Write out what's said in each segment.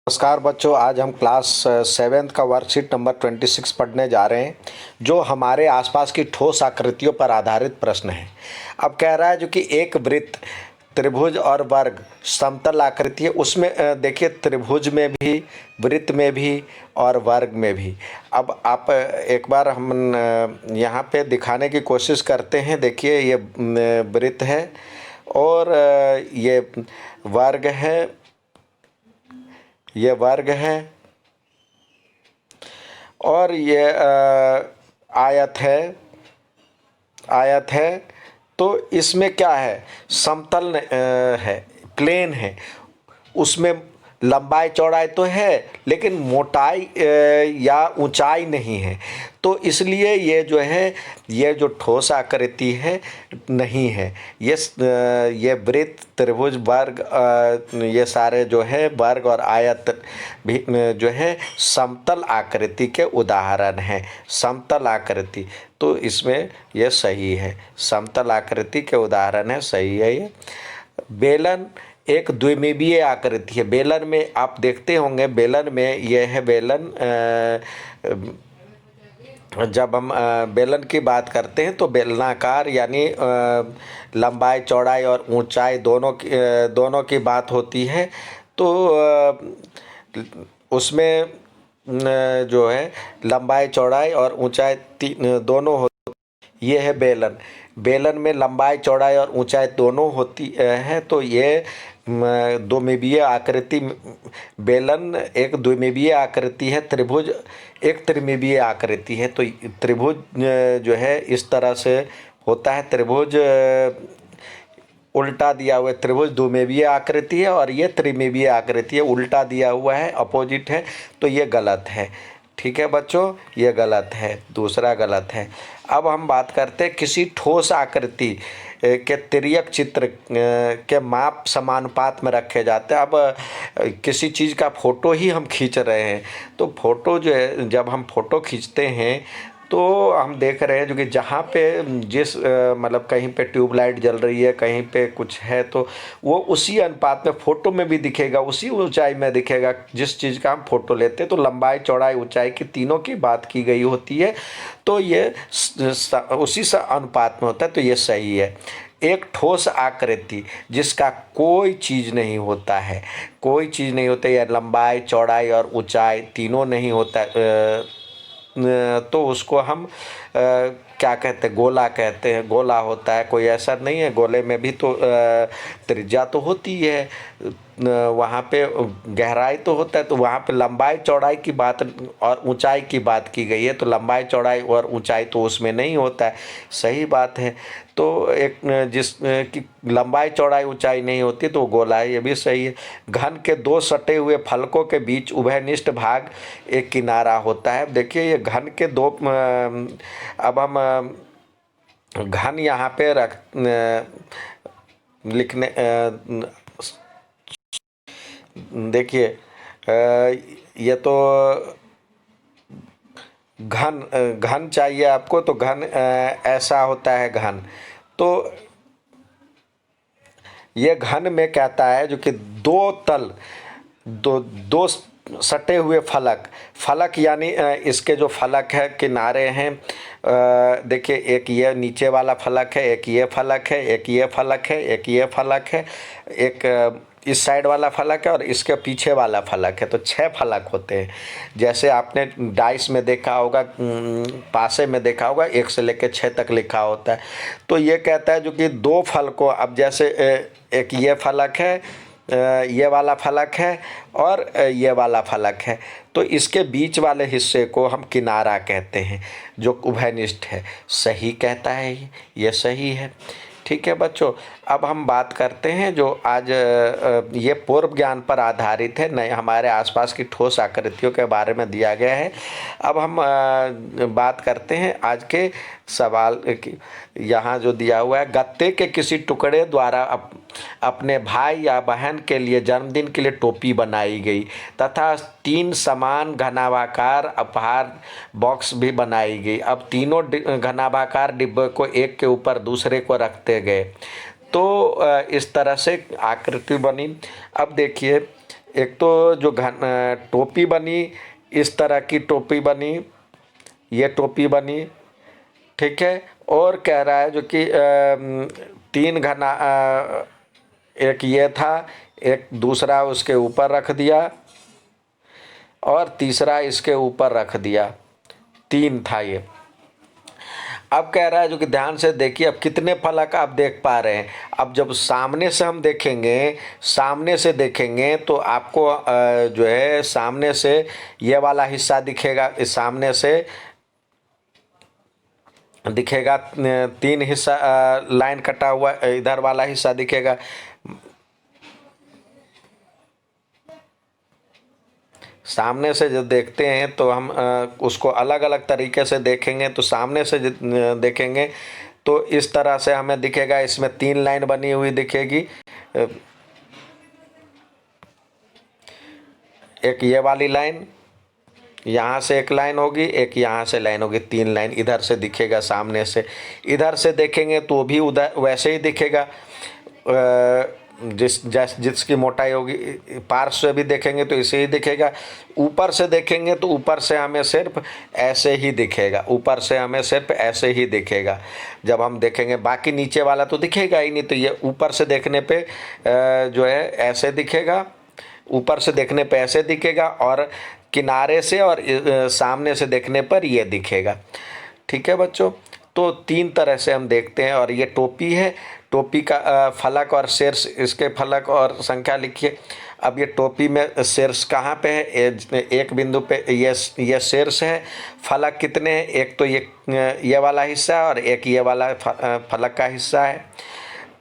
नमस्कार बच्चों, आज हम क्लास 7th का वर्कशीट नंबर 26 पढ़ने जा रहे हैं जो हमारे आसपास की ठोस आकृतियों पर आधारित प्रश्न है। अब कह रहा है जो कि एक वृत्त, त्रिभुज और वर्ग समतल आकृति है। उसमें देखिए त्रिभुज में भी, वृत्त में भी और वर्ग में भी। अब आप एक बार हम यहाँ पे दिखाने की कोशिश करते हैं। देखिए ये वृत्त है और ये वर्ग है, ये वर्ग है और ये आयत है, आयत है। तो इसमें क्या है, समतल है, प्लेन है। उसमें लंबाई चौड़ाई तो है लेकिन मोटाई या ऊंचाई नहीं है। तो इसलिए ये जो है, ये जो ठोस आकृति है नहीं है। ये वृत्त, त्रिभुज, वर्ग, ये सारे जो है वर्ग और आयत भी जो है समतल आकृति के उदाहरण हैं। समतल आकृति, तो इसमें ये सही है, समतल आकृति के उदाहरण है, सही है ये। बेलन एक द्विमीमीय आकृति है। बेलन में आप देखते होंगे, बेलन में यह है बेलन। जब हम बेलन की बात करते हैं तो बेलनाकार यानी लंबाई चौड़ाई और ऊंचाई दोनों की बात होती है। तो उसमें जो है लंबाई चौड़ाई और ऊंचाई दोनों होती। ये है बेलन। बेलन में लंबाई चौड़ाई और ऊंचाई दोनों होती है। तो ये द्विमीमीय आकृति, बेलन एक द्विमीमीय आकृति है, त्रिभुज एक त्रिमीमीय आकृति है। तो त्रिभुज जो है इस तरह से होता है। त्रिभुज उल्टा दिया हुआ है, त्रिभुज द्विमीमीय आकृति है और ये त्रिमीमीय आकृति है, उल्टा दिया हुआ है, अपोजिट है। तो ये गलत है। ठीक है बच्चों, ये गलत है, दूसरा गलत है। अब हम बात करते हैं किसी ठोस आकृति के तिर्यक चित्र के माप समानुपात में रखे जाते हैं। अब किसी चीज़ का फोटो ही हम खींच रहे हैं तो फोटो जो है, जब हम फोटो खींचते हैं तो हम देख रहे हैं जो कि जहाँ पे जिस मतलब कहीं पे ट्यूबलाइट जल रही है, कहीं पे कुछ है, तो वो उसी अनुपात में फ़ोटो में भी दिखेगा, उसी ऊंचाई में दिखेगा जिस चीज़ का हम फोटो लेते हैं। तो लंबाई चौड़ाई ऊंचाई की तीनों की बात की गई होती है। तो ये उसी से अनुपात में होता है। तो ये सही है। एक ठोस आकृति जिसका कोई चीज़ नहीं होता है, कोई चीज़ नहीं होता है, या लंबाई चौड़ाई और ऊंचाई तीनों नहीं होता, तो उसको हम क्या कहते हैं, गोला कहते हैं। गोला होता है, कोई ऐसा नहीं है। गोले में भी तो त्रिज्या तो होती है, वहाँ पे गहराई तो होता है। तो वहाँ पे लंबाई चौड़ाई की बात और ऊंचाई की बात की गई है। तो लंबाई चौड़ाई और ऊंचाई तो उसमें नहीं होता है, सही बात है। तो एक जिस की लंबाई चौड़ाई ऊंचाई नहीं होती तो गोला है, ये भी सही है। घन के दो सटे हुए फलकों के बीच उभयनिष्ठ भाग एक किनारा होता है। देखिए ये घन के दो, अब हम घन यहाँ पे लिखने, देखिए ये तो घन चाहिए आपको, तो घन ऐसा होता है घन। तो ये घन में कहता है जो कि दो तल, दो सटे हुए फलक यानी इसके जो फलक है, किनारे हैं, देखिए एक ये नीचे वाला फलक है, एक ये फलक है, एक ये फलक है, एक ये फलक है, एक इस साइड वाला फलक है और इसके पीछे वाला फलक है। तो 6 फलक होते हैं। जैसे आपने डाइस में देखा होगा, पासे में देखा होगा, 1 से लेकर 6 तक लिखा होता है। तो ये कहता है जो कि दो फलकों, अब जैसे एक ये फलक है, ये वाला फलक है और ये वाला फलक है, तो इसके बीच वाले हिस्से को हम किनारा कहते हैं जो उभयनिष्ठ है। सही कहता है ये सही है। ठीक है बच्चों, अब हम बात करते हैं जो आज ये पूर्व ज्ञान पर आधारित है, नए हमारे आसपास की ठोस आकृतियों के बारे में दिया गया है। अब हम बात करते हैं आज के सवाल की। यहाँ जो दिया हुआ है, गत्ते के किसी टुकड़े द्वारा अपने भाई या बहन के लिए जन्मदिन के लिए टोपी बनाई गई तथा 3 समान घनाभाकार उपहार बॉक्स भी बनाई गई। अब तीनों घनाभाकार डिब्बे को एक के ऊपर दूसरे को रखते गए तो इस तरह से आकृति बनी। अब देखिए एक तो जो टोपी बनी, इस तरह की टोपी बनी, ये टोपी बनी, ठीक है। और कह रहा है जो कि तीन घना, एक ये था, एक दूसरा उसके ऊपर रख दिया और तीसरा इसके ऊपर रख दिया, तीन था ये। अब कह रहा है जो कि ध्यान से देखिए, अब कितने फलक आप देख पा रहे हैं। अब जब सामने से हम देखेंगे, सामने से देखेंगे तो आपको जो है सामने से ये वाला हिस्सा दिखेगा, इस सामने से दिखेगा, तीन हिस्सा लाइन कटा हुआ, इधर वाला हिस्सा दिखेगा। सामने से जब देखते हैं तो हम उसको अलग अलग तरीके से देखेंगे। तो सामने से देखेंगे तो इस तरह से हमें दिखेगा, इसमें तीन लाइन बनी हुई दिखेगी। एक ये वाली लाइन, यहाँ से एक लाइन होगी, एक यहाँ से लाइन होगी, तीन लाइन इधर से दिखेगा सामने से। इधर से देखेंगे तो भी उधर वैसे ही दिखेगा, जिसकी मोटाई होगी। पार्श्व से भी देखेंगे तो इसे ही दिखेगा। ऊपर से देखेंगे तो ऊपर से हमें सिर्फ ऐसे ही दिखेगा, ऊपर से हमें सिर्फ ऐसे ही दिखेगा जब हम देखेंगे। बाकी नीचे वाला तो दिखेगा ही नहीं। तो ये ऊपर से देखने पे जो है ऐसे दिखेगा, ऊपर से देखने पे ऐसे दिखेगा, और किनारे से और सामने से देखने पर ये दिखेगा। ठीक है बच्चों, तो तीन तरह से हम देखते हैं। और ये टोपी है, टोपी का फलक और शीर्ष, इसके फलक और संख्या लिखिए। अब ये टोपी में शीर्ष कहाँ पे है, एक बिंदु पे ये शीर्ष है। फलक कितने हैं, एक तो ये वाला हिस्सा और एक ये वाला फलक का हिस्सा है,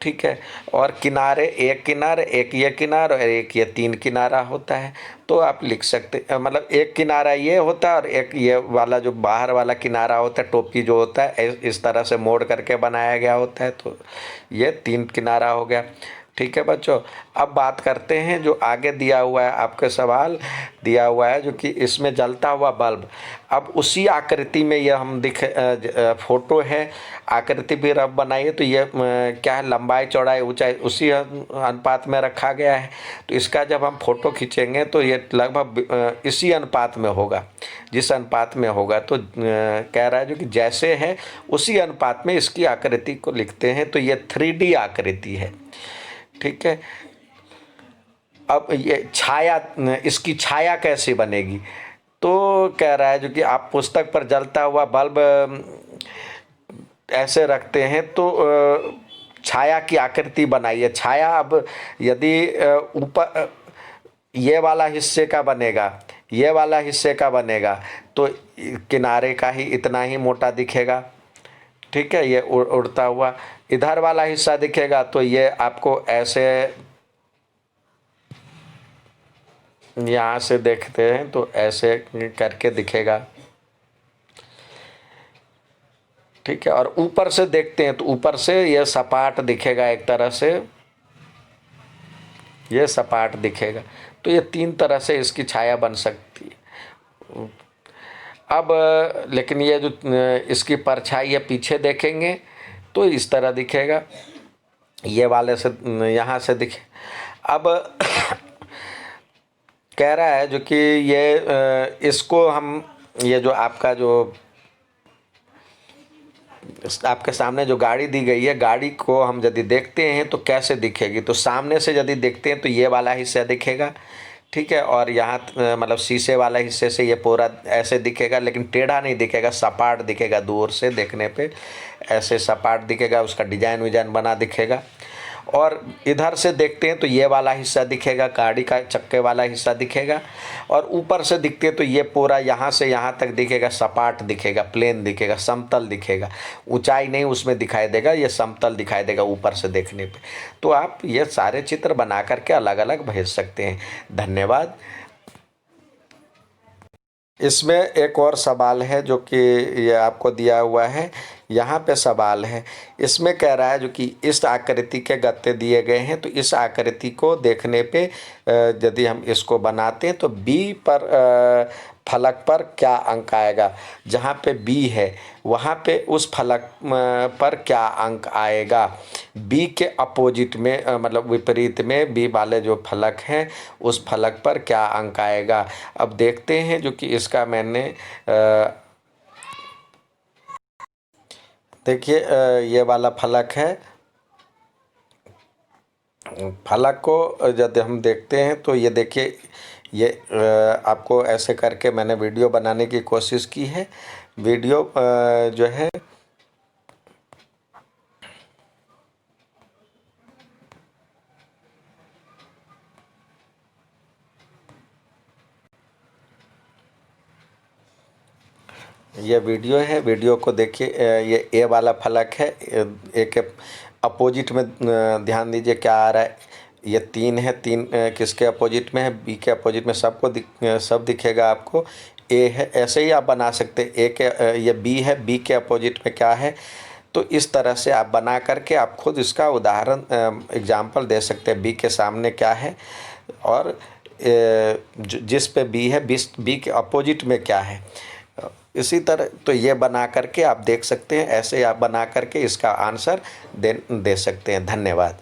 ठीक है। और किनारे, एक किनारे, एक ये किनारा और एक ये तीन किनारा होता है। तो आप लिख सकते, मतलब एक किनारा ये होता है और एक ये वाला जो बाहर वाला किनारा होता है, टोपी जो होता है इस तरह से मोड़ करके बनाया गया होता है। तो ये तीन किनारा हो गया। ठीक है बच्चों, अब बात करते हैं जो आगे दिया हुआ है, आपके सवाल दिया हुआ है जो कि इसमें जलता हुआ बल्ब। अब उसी आकृति में ये हम फोटो है, आकृति भी रब बनाइए। तो ये क्या है, लंबाई चौड़ाई ऊंचाई उसी अनुपात में रखा गया है। तो इसका जब हम फोटो खींचेंगे तो ये लगभग इसी अनुपात में होगा, जिस अनुपात में होगा। तो कह रहा है जो कि जैसे है उसी अनुपात में इसकी आकृति को लिखते हैं। तो ये 3D आकृति है, ठीक है। अब ये छाया, इसकी छाया कैसे बनेगी, तो कह रहा है जो कि आप पुस्तक पर जलता हुआ बल्ब ऐसे रखते हैं तो छाया की आकृति बनाइए। छाया अब यदि ऊपर ये वाला हिस्से का बनेगा, ये वाला हिस्से का बनेगा तो किनारे का ही इतना ही मोटा दिखेगा, ठीक है। ये उड़ता हुआ इधर वाला हिस्सा दिखेगा तो ये आपको ऐसे यहाँ से देखते हैं तो ऐसे करके दिखेगा, ठीक है। और ऊपर से देखते हैं तो ऊपर से ये सपाट दिखेगा, एक तरह से ये सपाट दिखेगा। तो ये तीन तरह से इसकी छाया बन सकती है। अब लेकिन ये जो इसकी परछाई है पीछे देखेंगे तो इस तरह दिखेगा, ये वाले से यहाँ से दिखे। अब कह रहा है जो कि ये इसको हम, ये जो आपका जो आपके सामने जो गाड़ी दी गई है, गाड़ी को हम यदि देखते हैं तो कैसे दिखेगी। तो सामने से यदि देखते हैं तो ये वाला हिस्सा दिखेगा, ठीक है। और यहाँ मतलब शीशे वाला हिस्से से ये पूरा ऐसे दिखेगा, लेकिन टेढ़ा नहीं दिखेगा, सपाट दिखेगा। दूर से देखने पे ऐसे सपाट दिखेगा, उसका डिजाइन विजाइन बना दिखेगा। और इधर से देखते हैं तो ये वाला हिस्सा दिखेगा, गाड़ी का चक्के वाला हिस्सा दिखेगा। और ऊपर से दिखते हैं तो ये पूरा यहाँ से यहाँ तक दिखेगा, सपाट दिखेगा, प्लेन दिखेगा, समतल दिखेगा। ऊंचाई नहीं उसमें दिखाई देगा, ये समतल दिखाई देगा ऊपर से देखने पे। तो आप ये सारे चित्र बना करके अलग अलग भेज सकते हैं। धन्यवाद। इसमें एक और सवाल है जो कि ये आपको दिया हुआ है यहाँ पे सवाल है, इसमें कह रहा है जो कि इस आकृति के गत्ते दिए गए हैं, तो इस आकृति को देखने पे यदि हम इसको बनाते हैं तो बी पर फलक पर क्या अंक आएगा। जहाँ पे बी है वहाँ पे उस फलक पर क्या अंक आएगा। बी के अपोजिट में मतलब विपरीत में बी वाले जो फलक हैं उस फलक पर क्या अंक आएगा। अब देखते हैं जो कि इसका मैंने देखिए ये वाला फलक है। फलक को यदि हम देखते हैं तो ये देखिए, ये आपको ऐसे करके मैंने वीडियो बनाने की कोशिश की है। वीडियो जो है ये वीडियो है, वीडियो को देखिए। ये ए वाला फलक है, ए के अपोजिट में ध्यान दीजिए क्या आ रहा है। ये 3 है, 3 किसके अपोजिट में है, बी के अपोजिट में। सब दिखेगा आपको। ए है, ऐसे ही आप बना सकते हैं। ए के ये बी है, बी के अपोजिट में क्या है। तो इस तरह से आप बना करके आप खुद इसका उदाहरण एग्जाम्पल दे सकते हैं। बी के सामने क्या है और जिस पे बी है, बी के अपोजिट में क्या है। इसी तरह तो ये बना करके आप देख सकते हैं। ऐसे आप बना करके इसका आंसर दे सकते हैं। धन्यवाद।